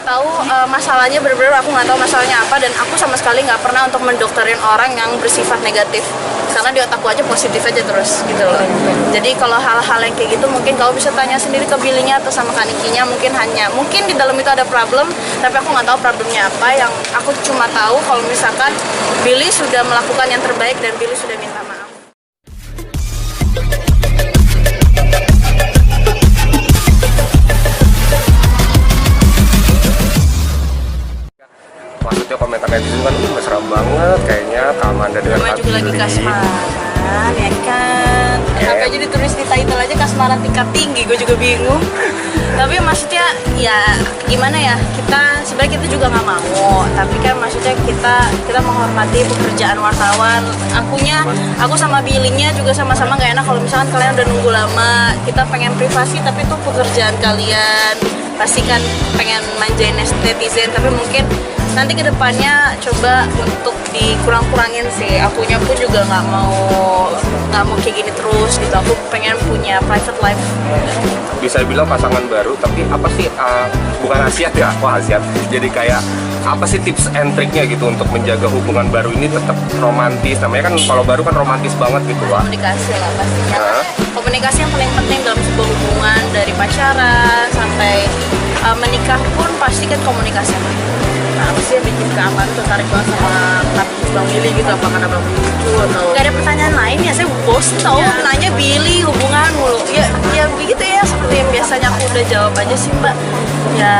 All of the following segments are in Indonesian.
tahu masalahnya, bener-bener aku nggak tahu masalahnya apa, dan aku sama sekali nggak pernah untuk mendokterin orang yang bersifat negatif, karena di otakku aja positif aja terus gitu loh. Jadi kalau hal-hal yang kayak gitu mungkin kau bisa tanya sendiri ke Billy-nya atau sama Kanikinya, mungkin di dalam itu ada problem, tapi aku nggak tahu problemnya apa. Yang aku cuma tahu kalau misalkan Billy sudah melakukan yang terbaik dan Billy sudah minta maaf. Maksudnya komentar netizen kan mesra banget kayaknya Kak Amanda dengan Kak juga lagi Billy. kasmaran ya kan, sampai aja ditulis di title aja kasmaran tingkat tinggi, gue juga bingung. Tapi maksudnya ya gimana ya, sebenarnya kita juga nggak mau, tapi kan maksudnya kita menghormati pekerjaan wartawan. Aku sama Billy-nya juga sama-sama nggak enak kalau misalkan kalian udah nunggu lama. Kita pengen privasi tapi itu pekerjaan kalian, pasti kan pengen manjain netizen, tapi mungkin nanti kedepannya coba untuk dikurang-kurangin sih. Akunya pun juga nggak mau kayak gini terus gitu. Aku pengen punya private life. Bisa bilang pasangan baru, tapi apa sih bukan khasiat ya? Wah, khasiat. Jadi kayak apa sih tips and triknya gitu untuk menjaga hubungan baru ini tetap romantis? Namanya kan kalau baru kan romantis banget gitu, Wak. Komunikasi lah pastinya. Komunikasi yang paling penting dalam sebuah hubungan, dari pacaran sampai menikah pun pasti kan komunikasi. Nah, apa sih yang bikin Kak Amanda tertarik banget sama Bang Billy gitu? Apa karena Bang Billy lucu atau? Gak ada pertanyaan lain ya, saya bosen tau nanya Billy hubungan mulu. Ya begitu ya, seperti yang biasanya aku udah jawab aja sih Mbak. Ya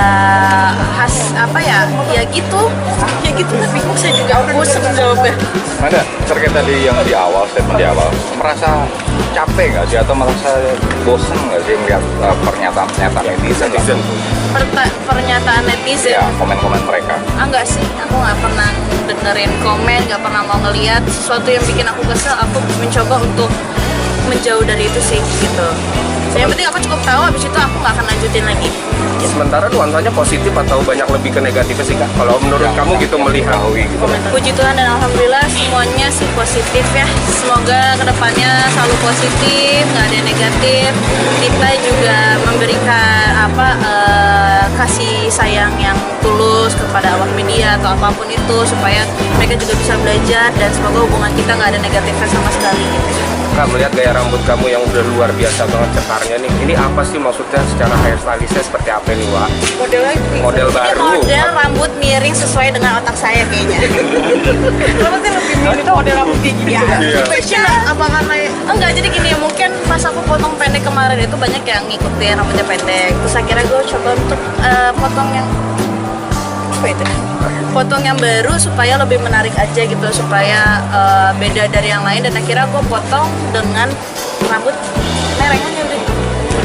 gitu tapi kok saya juga bosen jawabnya. Ada terkait tadi yang di awal, statement di awal, merasa capek nggak sih atau merasa bosen nggak sih melihat pernyataan netizen? Pernyataan netizen? Ya, komen-komen mereka. Enggak sih, aku nggak pernah dengerin komen, nggak pernah mau ngeliat sesuatu yang bikin aku kesel. Aku mencoba untuk menjauh dari itu sih gitu. Yang penting aku cukup tahu, habis itu aku nggak akan lanjutin lagi. Sementara nuansanya positif atau banyak lebih ke negatifnya sih Kak? Kalau menurut kamu gitu melihat gitu. Puji Tuhan dan Alhamdulillah semuanya sih positif ya. Semoga kedepannya selalu positif, nggak ada yang negatif. Kita juga memberikan kasih sayang yang tulus kepada awak media atau apapun itu, supaya mereka juga bisa belajar, dan semoga hubungan kita nggak ada negatifnya sama sekali gitu. Kak, melihat gaya rambut kamu yang udah luar biasa banget cetarnya nih, ini apa sih maksudnya secara hairstylistnya seperti apa nih, Wak? Model baru. Model rambut miring sesuai dengan otak saya kayaknya. Rambutnya lebih miring, itu model rambut kayak gini ya. Spesial apa karena enggak, jadi gini, mungkin pas aku potong pendek kemarin itu banyak yang ngikutin rambutnya pendek. Terus akhirnya gue coba untuk potong yang potong yang baru supaya lebih menarik aja gitu, supaya beda dari yang lain, dan akhirnya gue potong dengan rambut mereng aja udah,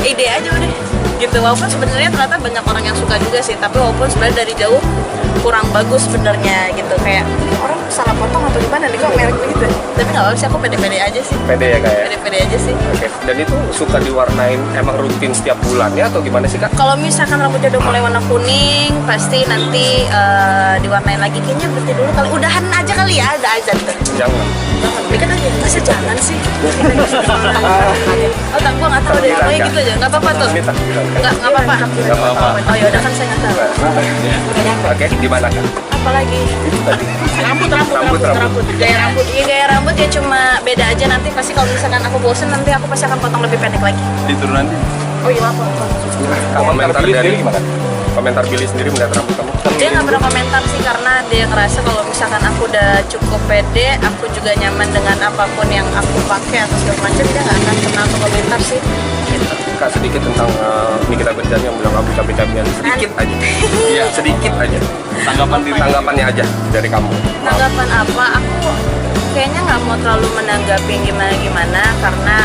ide aja udah gitu. Walaupun sebenarnya ternyata banyak orang yang suka juga sih, tapi walaupun sebenarnya dari jauh kurang bagus sebenarnya gitu, kayak orang salah potong atau gimana nih kok merek begitu. Tapi nggak apa-apa sih, aku pede-pede aja sih. Pede ya Kak ya? Pede-pede aja sih. Oke. Dan itu suka diwarnain emang rutin setiap bulannya atau gimana sih Kak? Kalau misalkan rambutnya udah mulai warna kuning, pasti nanti diwarnain lagi. Kayaknya berarti dulu kali, udahan aja kali ya, udah azan tuh. Jangan. Dikit aja, masa jangan sih? Oh tak, gua nggak tahu deh, pokoknya gitu aja, nggak apa-apa tuh. Nggak apa-apa. Nggak apa-apa. Oh ya udah kan saya nggak tahu. Oke, gimana Kak? Apalagi? Itu tadi. Rambut. Gaya rambut ya cuma beda aja, nanti pasti kalau misalkan aku bosen nanti aku pasti akan potong lebih pendek lagi. Itu nanti. Oh iya apa? Komentar Billy dari gimana? Komentar Billy sendiri melihat rambut kamu? Dia nggak pernah komentar sih, karena dia ngerasa kalau misalkan aku udah cukup pede, aku juga nyaman dengan apapun yang aku pakai atau segala macam, dia nggak akan pernah komentar sih. Gitu. Kak, sedikit tentang Nikita Mirzani yang bilang rambut cabai-cabian, sedikit aja. Iya, sedikit aja. Tanggapannya aja dari kamu. Tanggapan apa? Aku kayaknya nggak mau terlalu menanggapi gimana-gimana, karena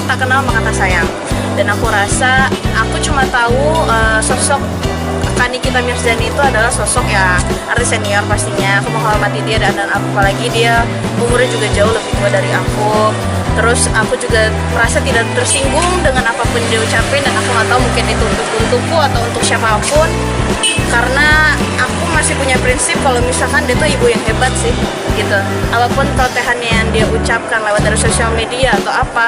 tak kenal maka tak sayang. Dan aku rasa aku cuma tahu sosok Nikita Mirzani itu adalah sosok ya artis senior pastinya. Aku menghormati dia, dan apalagi dia umurnya juga jauh lebih tua dari aku. Terus aku juga merasa tidak tersinggung dengan apapun dia ucapin, dan aku nggak tahu mungkin itu untukku atau untuk siapapun, karena aku masih punya prinsip kalau misalkan dia tuh ibu yang hebat sih gitu. Apapun protehannya yang dia ucapkan lewat dari sosial media atau apa,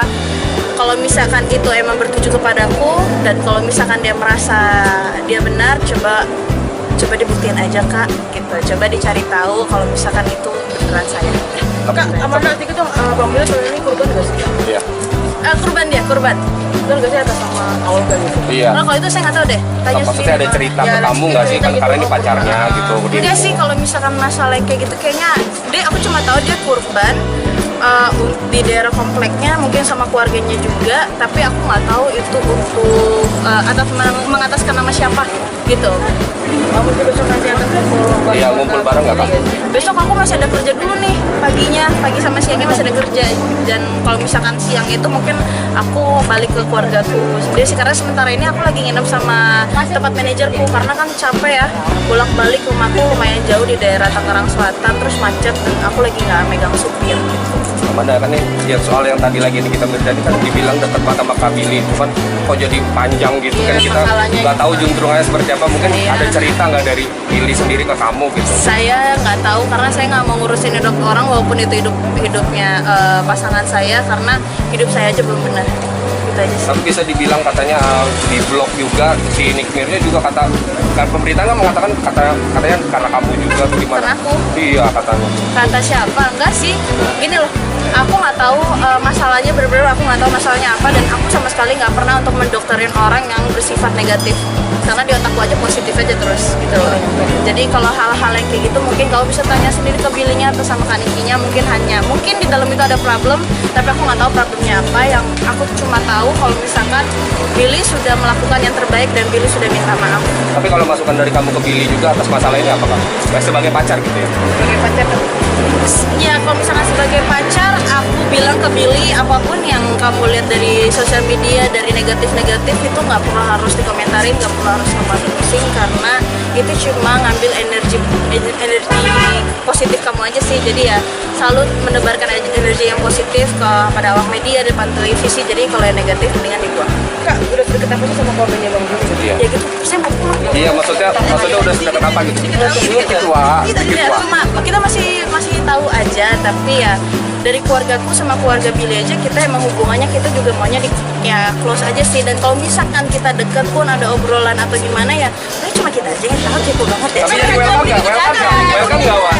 kalau misalkan itu emang bertuju kepadaku dan kalau misalkan dia merasa dia benar, coba dibuktiin aja kak gitu, coba dicari tahu kalau misalkan itu beneran saya. Kak, amanah nanti itu Bang Bila sebenarnya ini korban nggak sih? Iya. Kurban Betul nggak sih atas nama awal kan gitu? Iya. nah, kalau itu saya nggak tahu deh, tanya Maksudnya ada cerita Ya, ke ada kamu nggak sih kan cerita karena ini gitu. pacarnya gitu. Enggak sih, kalau misalkan masalah yang kayak gitu kayaknya aku cuma tahu dia kurban di daerah kompleknya mungkin sama keluarganya juga, tapi aku nggak tahu itu untuk mengataskan nama siapa gitu. Kamu juga besok nanti akan kumpul. Iya, ngumpul bareng nggak, Kak? Besok aku masih ada kerja dulu nih pagi sama siangnya masih ada kerja, dan kalau misalkan siang itu mungkin aku balik ke keluargaku sendiri sih, karena sementara ini aku lagi nginep sama tempat manajerku karena kan capek ya, bolak-balik rumahku lumayan jauh di daerah Tangerang Selatan, terus macet dan aku lagi nggak megang supir. Mana kan nih ya, soal yang tadi lagi nih kita tadi kan dibilang dekat banget sama Kak Billy, cuman kok jadi panjang gitu kan, Iya, kita masalahnya nggak tahu gitu. juntrungannya seperti apa. Mungkin Iya. ada cerita nggak dari Billy sendiri ke kamu gitu? Saya nggak tahu karena saya nggak mau ngurusin hidup orang walaupun itu hidupnya pasangan saya, karena hidup saya aja belum benar. Gitu aja sih. Tapi bisa dibilang katanya di blog juga si Nick Mirnya juga kan pemerintah nggak mengatakan katanya karena kamu juga gimana? Karena aku. Iya katanya. Kata siapa? Enggak sih. Gini loh, aku nggak tahu masalahnya, bener-bener aku nggak tahu masalahnya apa, dan aku sama sekali nggak pernah untuk mendokterin orang yang bersifat negatif, karena di otakku aja positif aja terus gitu loh. Jadi kalau hal-hal yang kayak gitu mungkin kamu bisa tanya sendiri ke Billy-nya atau sama Kak Nikinya, mungkin di dalam itu ada problem, tapi aku nggak tahu problemnya apa. Yang aku cuma tahu kalau misalkan Billy sudah melakukan yang terbaik dan Billy sudah minta maaf. Tapi kalau masukan dari kamu ke Billy juga atas masalah ini apa, Kak? Sebagai pacar gitu ya? Sebagai pacar, ya kalau misalkan sebagai pacar, aku bilang ke Billy apapun yang kamu lihat dari sosial media dari negatif itu nggak perlu harus dikomentarin, nggak perlu harus kamu pusing, karena itu cuma ngambil energi positif kamu aja sih. Jadi ya selalu menebarkan energi yang positif pada awak media, depan televisi. Jadi kalau yang negatif mendingan dibuang. Kak, udah deket apa sih sama korbannya Bang Bila? Iya. Ya gitu, saya mau pulang. Iya, maksudnya udah sedekat apa gitu? Gitu, Wak. Gitu, Ya, Wak. cuma kita masih tahu aja, tapi ya dari keluargaku sama keluarga Billy aja kita emang hubungannya, kita juga maunya ya close aja sih. Dan kalau misalkan kita deket pun ada obrolan atau gimana ya, cuma kita aja yang tahu, kepo banget ya. Tapi jadi welcome nggak, Wak?